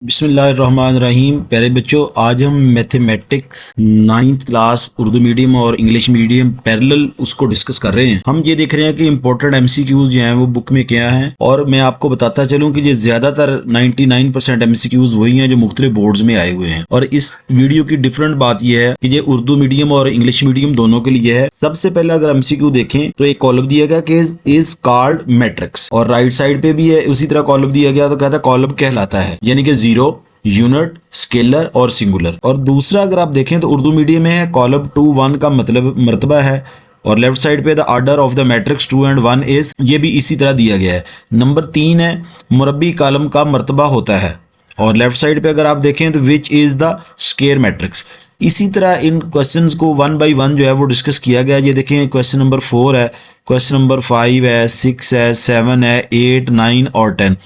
बिस्मिल्लाहिर्रहमानिर्रहीम। प्यारे बच्चों, आज हम mathematics 9th class Urdu medium और इंग्लिश मीडियम पैरेलल उसको डिस्कस कर रहे हैं। हम ये देख रहे हैं कि इंपॉर्टेंट एमसीक्यूज जो हैं वो बुक में क्या हैं, और मैं आपको बताता चलूं कि ये ज्यादातर 99% एमसीक्यूज वही हैं जो मुख्तलिफ बोर्ड्स में आए हुए हैं। और इस वीडियो की डिफरेंट बात यह है कि ये उर्दू मीडियम और इंग्लिश मीडियम दोनों के लिए है। सबसे पहले अगर एमसीक्यू देखें तो एक कॉलम दिया गया कि इज कॉल्ड मैट्रिक्स, और राइट साइड पे भी है उसी तरह कॉलम दिया गया तो कहता है कॉलम कहलाता है, यानी कि जीरो, यूनिट, स्केलर और सिंगुलर। और दूसरा अगर आप देखें तो उर्दू मीडियम में है कॉलम 2 1 का मतलब मर्तबा है, और लेफ्ट साइड पे the order of the matrix 2 and 1 is, ये भी इसी तरह दिया गया है। नंबर 3 है मुरब्बी कॉलम का मर्तबा होता है, और लेफ्ट साइड पे अगर आप देखें तो which is the square matrix. इसी तरह इन क्वेश्चंस को 1 by 1 जो है वो डिस्कस किया गया। ये देखें क्वेश्चन नंबर 4 है, क्वेश्चन नंबर 5 है, 6 है, 7 है, 8, 9 और 10,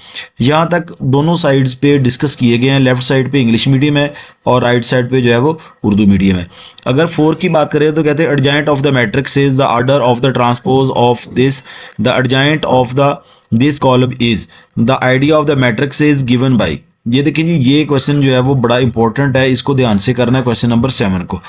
यहाँ तक दोनों साइड्स पे डिस्कस किए गए हैं। लेफ्ट साइड पे इंग्लिश मीडियम है और राइट साइड पे जो है वो उर्दू मीडियम है। अगर 4 की बात करें तो कहते हैं adjoint of the matrix is the order of the transpose of this, the adjoint of the this column is, the idea of the matrix is given by. ये देखिए जी, ये क्वेश्चन जो है वो बड़ा इंपॉर्टेंट है, इसको ध्यान से करना है क्वेश्चन नंबर 7 को।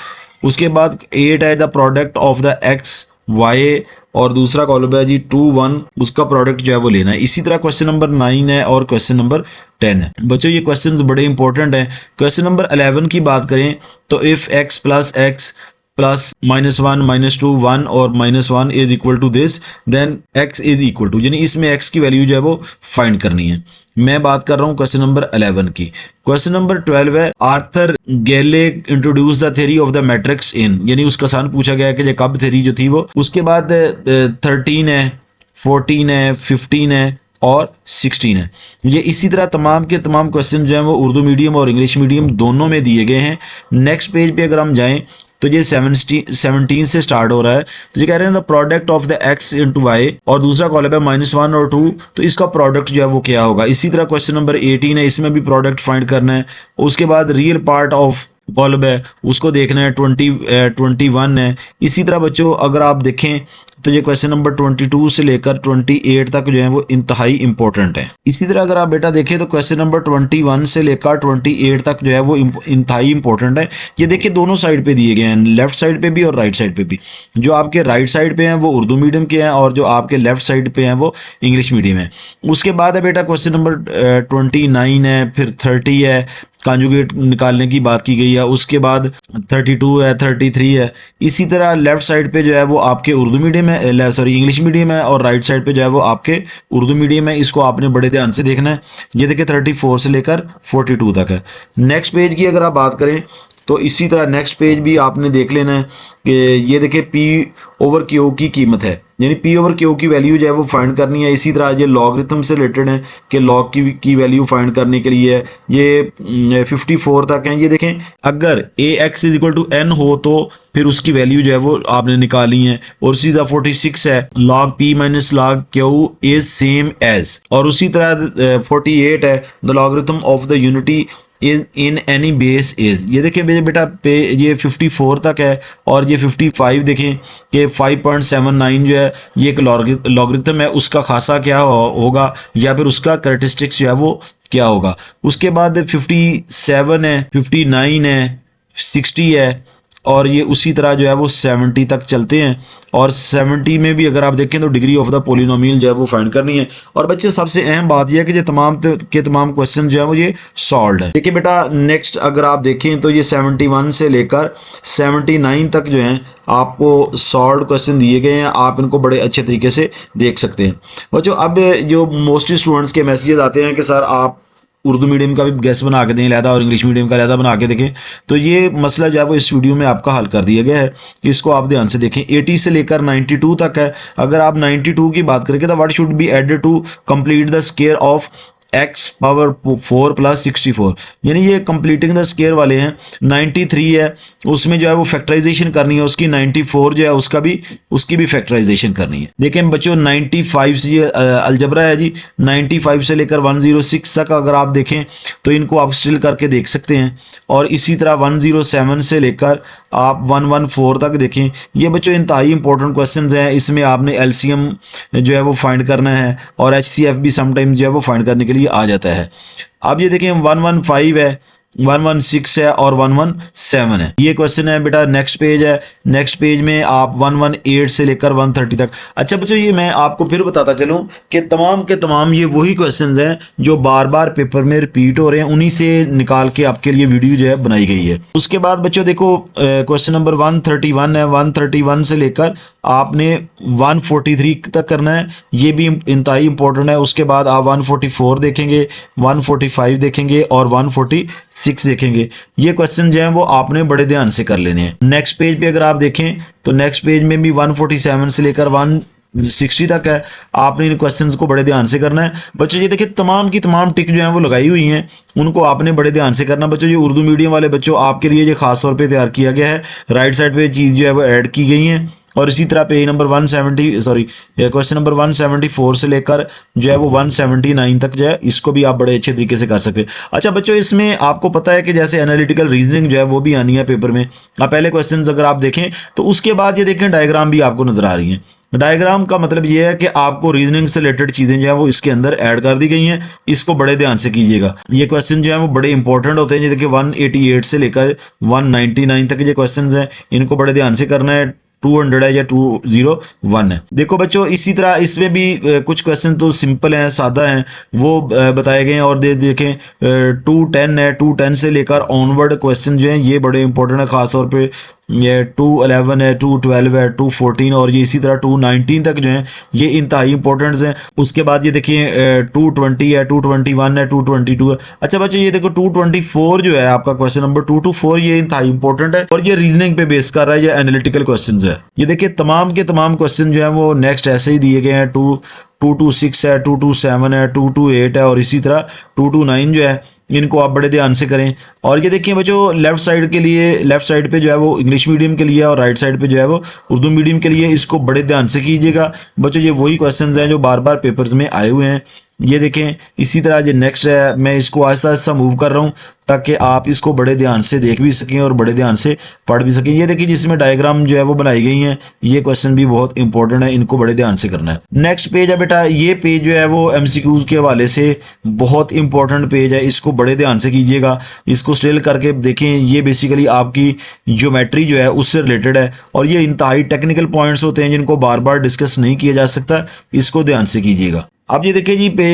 उसके बाद 8 है the product of the X Y, और दूसरा कॉलम है जी 2 1, उसका प्रोडक्ट जो है वो लेना है। इसी तरह क्वेश्चन नंबर 9 है और क्वेश्चन नंबर 10 है। बच्चों ये क्वेश्चंस बड़े इंपॉर्टेंट हैं। क्वेश्चन नंबर 11 की बात करें तो if X plus X plus -1 -2 1 और -1 is equal to this, then x is equal to, यानी इसमें x की वैल्यू जो है वो फाइंड करनी है। मैं बात कर रहा हूँ क्वेश्चन नंबर 11 की। क्वेश्चन नंबर 12 है Arthur Cayley introduce the theory of the matrix in, यानी उसका सान पूछा गया है कि कब थ्योरी जो थी वो। उसके बाद 13 है, 14 है, 15 है और 16 है। ये इसी तरह तमाम के तमाम क्वेश्चन जो हैं वो उर्दू मीडियम और इंग्लिश मीडियम दोनों में दिए गए हैं। नेक्स्ट पेज पे अगर हम जाएं तो ये 17 से स्टार्ट हो रहा है। तो ये कह रहे हैं the product of the X into Y, और दूसरा कॉलम है -1 और 2, तो इसका प्रोडक्ट जो है वो क्या होगा। इसी तरह क्वेश्चन नंबर 18 है, इसमें भी प्रोडक्ट फाइंड करना है। उसके बाद रियल पार्ट ऑफ कॉलम है उसको देखना है, 21 है। इसी तरह बच्चों अगर आप देखें तो ये क्वेश्चन नंबर 22 से लेकर 28 तक जो है वो इंतहाई इंपॉर्टेंट है। इसी तरह अगर आप बेटा देखें तो क्वेश्चन नंबर 21 से लेकर 28 तक जो है वो इंतहाई इंपॉर्टेंट है। ये देखिए दोनों साइड पे दिए गए हैं, लेफ्ट साइड पे भी और राइट साइड पे भी। जो आपके राइट साइड पे हैं वो उर्दू मीडियम के हैं, और जो आपके लेफ्ट साइड पे हैं वो इंग्लिश मीडियम है। उसके बाद है बेटा क्वेश्चन नंबर 29 है, फिर 30 है, कॉन्जुगेट निकालने की बात की गई है। उसके बाद 32 है, 33 है। इसी तरह लेफ्ट साइड पे जो है वो आपके उर्दू मीडियम है, सॉरी इंग्लिश मीडियम है, और राइट साइड पे जो है वो आपके उर्दू मीडियम है। इसको आपने बड़े ध्यान से देखना है। ये देखिए 34 से लेकर 42 तक है। नेक्स्ट पेज की अगर आप बात करें तो इसी तरह नेक्स्ट पेज भी आपने देख लेना है कि ये देखिए पी ओवर क्यू की कीमत है, यानी पी ओवर क्यू की वैल्यू जो है वो फाइंड करनी है। इसी तरह ये लॉगरिथम से रिलेटेड है कि लॉग की वैल्यू फाइंड करने के लिए ये 54 तक है। ये देखें अगर A X is equal to N हो तो फिर उसकी वैल्यू जो है वो आपने निकालनी है। और सीधा 46 है log P minus log Q is same as, और उसी तरह 48 है the logarithm of the unity in any base is. ये देखें बेटा पे ये 54 तक है, और ये 55 देखें कि 5.79 जो है ये एक लॉगरिथम है, उसका खासा क्या होगा या फिर उसका कैरेक्टरिस्टिक्स जो है वो क्या होगा। उसके बाद 57 है, 59 है, 60 है, और ये उसी तरह जो है वो 70 तक चलते हैं। और 70 में भी अगर आप देखें तो डिग्री ऑफ द पोलिनोमियल जो है वो फाइंड करनी है। और बच्चे सबसे अहम बात यह है कि ये तमाम के तमाम क्वेश्चन जो है वो ये सॉल्व है। देखिए बेटा नेक्स्ट अगर आप देखें तो ये 71 से लेकर 79 तक जो है आपको सॉल्व क्वेश्चन दिए गए हैं। आप इनको बड़े अच्छे तरीके से देख सकते हैं। बच्चों अब जो मोस्टली स्टूडेंट्स के मैसेजेस आते हैं कि सर आप उर्दू मीडियम का भी गैस बना के दें लहदा और इंग्लिश मीडियम का लहदा बना के देखें, तो ये मसला जो है वो इस वीडियो में आपका हल कर दिया गया है। इसको आप ध्यान से देखें। 80 से लेकर 92 तक है। अगर आप 92 की बात करें तो what should be added to complete the square of X power 4 plus 64, यानी ये कंप्लीटिंग द स्क्वायर वाले हैं। 93 है उसमें जो है वो फैक्टराइजेशन करनी है उसकी। 94 जो है उसकी भी फैक्टराइजेशन करनी है। देखें बच्चों 95 से ये अलजबरा है जी। 95 से लेकर 106 तक अगर आप देखें तो इनको आप स्टिल करके देख सकते हैं। और इसी तरह 107 से लेकर आप 114 तक देखें। ये बच्चों इंतहाई इंपॉर्टेंट क्वेश्चंस हैं। इसमें आपने एलसीएम जो है वो फाइंड करना है, और एचसीएफ भी समटाइम जो है वो फाइंड करने के लिए आ जाता है। अब ये देखें 115 है, 116 है और 117 है। ये क्वेश्चन है बेटा। नेक्स्ट पेज है, नेक्स्ट पेज में आप 118 से लेकर 130 तक। अच्छा बच्चों, ये मैं आपको फिर बताता चलूं कि तमाम के तमाम ये वही क्वेश्चंस हैं जो बार बार पेपर में रिपीट हो रहे हैं, उन्हीं से निकाल के आपके लिए वीडियो जो है बनाई गई है। उसके बाद बच्चों देखो क्वेश्चन नंबर 131 है, 131 से लेकर आपने 143 तक करना है, ये भी इंतहाई इंपॉर्टेंट है। उसके बाद आप 144 देखेंगे, 145 देखेंगे और 146 देखेंगे। ये क्वेश्चन जो हैं वो आपने बड़े ध्यान से कर लेने हैं। नेक्स्ट पेज पे अगर आप देखें तो नेक्स्ट पेज में भी 147 से लेकर 160 तक है। आपने इन क्वेश्चंस को बड़े ध्यान से करना है बच्चों। ये देखिए तमाम की तमाम टिक जो हैं वो लगाई हुई हैं, उनको आपने बड़े ध्यान से करना बच्चों। ये उर्दू मीडियम वाले बच्चों आपके लिए ये खास तौर पे तैयार किया गया है। राइट साइड पे चीज़ जो है वो ऐड की गई है। और इसी तरह पेज नंबर 170 क्वेश्चन नंबर 174 से लेकर जो है वो 179 तक जो है इसको भी आप बड़े अच्छे तरीके से कर सकते हैं। अच्छा बच्चों, इसमें आपको पता है कि जैसे एनालिटिकल रीजनिंग जो है वो भी आनी है पेपर में। आप पहले क्वेश्चन अगर आप देखें तो उसके बाद ये देखें डायग्राम भी आपको नजर आ रही है। डायग्राम का मतलब ये है कि आपको रीजनिंग से रिलेटेड चीजें जो है वो इसके अंदर ऐड कर दी गई हैं, इसको बड़े ध्यान से कीजिएगा। ये क्वेश्चन जो है वो बड़े इंपॉर्टेंट होते हैं। ये देखिए 188 से लेकर 199 तक ये क्वेश्चंस हैं, इनको बड़े ध्यान से करना है। 200 है या 201 है। देखो बच्चों, इसी तरह इसमें भी कुछ क्वेश्चन तो सिंपल हैं, सादा हैं, वो बताए गए हैं। और देखें 210 है, 210 से लेकर ऑनवर्ड क्वेश्चन जो हैं ये बड़े इंपॉर्टेंट है। खासतौर पे ये 211 है, 212 है, 214 और ये इसी तरह 219 तक जो है ये इंतहाई इंपॉर्टेंट्स हैं। उसके बाद ये देखिए 220 है, 221 है, 222 है। अच्छा बच्चों, ये देखो 224 जो है आपका क्वेश्चन नंबर 224, ये इंतहाई इंपॉर्टेंट है और ये रीजनिंग पे बेस कर रहा है, ये एनालिटिकल क्वेश्चन है। ये देखिए तमाम के तमाम क्वेश्चन जो है वो नेक्स्ट ऐसे ही दिए गए हैं। 226 है, 227 है, 228 है और इसी तरह 229 जो है इनको आप बड़े ध्यान से करें। और ये देखिए बच्चों, लेफ्ट साइड के लिए, लेफ्ट साइड पे जो है वो इंग्लिश मीडियम के लिए और राइट साइड पे जो है वो उर्दू मीडियम के लिए, इसको बड़े ध्यान से कीजिएगा बच्चों। ये वही क्वेश्चंस हैं जो बार बार पेपर्स में आए हुए हैं। ये देखें इसी तरह जो नेक्स्ट है, मैं इसको आहिस्ता आहिस्ता मूव कर रहा हूँ ताकि आप इसको बड़े ध्यान से देख भी सकें और बड़े ध्यान से पढ़ भी सकें। ये देखिए जिसमें डायग्राम जो है वो बनाई गई हैं, ये क्वेश्चन भी बहुत इंपॉर्टेंट है, इनको बड़े ध्यान से करना है। नेक्स्ट पेज है बेटा, ये पेज जो है वो एमसीक्यूज के हवाले से बहुत इंपॉर्टेंट पेज है, इसको बड़े ध्यान से कीजिएगा। इसको स्टिल करके देखें, ये बेसिकली आपकी ज्योमेट्री जो है उससे रिलेटेड है और ये इंतहाई टेक्निकल पॉइंट्स होते हैं जिनको बार बार डिस्कस नहीं किया जा सकता, इसको ध्यान से कीजिएगा। अब ये देखिए जी पे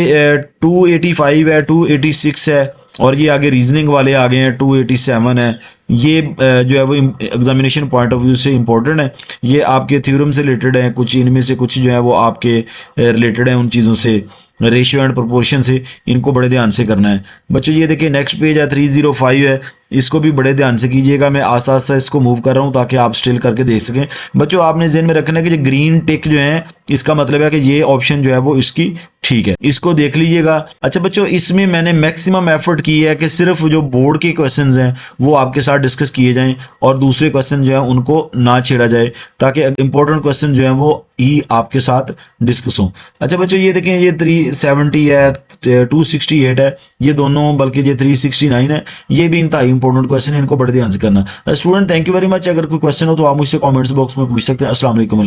285 है, 286 है और ये आगे रीजनिंग वाले आ गए हैं, 287 है। ये जो है वो एग्जामिनेशन पॉइंट ऑफ व्यू से इंपॉर्टेंट है। ये आपके थ्योरम से रिलेटेड है, कुछ इनमें से कुछ जो है वो आपके रिलेटेड है उन चीज़ों से, रेशियो एंड प्रोपोर्शन से, इनको बड़े ध्यान से करना है बच्चों। ये देखिए नेक्स्ट पेज है 305 है, इसको भी बड़े ध्यान से कीजिएगा। मैं आस्ता आस्ता इसको मूव कर रहा हूँ ताकि आप स्टिल करके देख सकें बच्चों। आपने ज़हन में रखना है कि जो ग्रीन टिक जो है इसका मतलब है कि ये ऑप्शन जो है वो इसकी ठीक है, इसको देख लीजिएगा। अच्छा बच्चों, इसमें मैंने मैक्सिमम एफर्ट की है कि सिर्फ जो बोर्ड के क्वेश्चंस हैं वो आपके साथ डिस्कस किए जाएं और दूसरे क्वेश्चन जो है उनको ना छेड़ा जाए ताकि इंपॉर्टेंट क्वेश्चन जो है वो ही आपके साथ डिस्कस हो। अच्छा बच्चों, ये देखें ये 370 है, 268 है, ये दोनों, बल्कि ये 369 है, ये भी इंतहाई इंपॉर्टेंट क्वेश्चन है, इनको बड़े ध्यान से करना। Student thank you very much. अगर कोई क्वेश्चन हो तो आप मुझसे कमेंट्स बॉक्स में पूछ सकते हैं। अस्सलाम वालेकुम।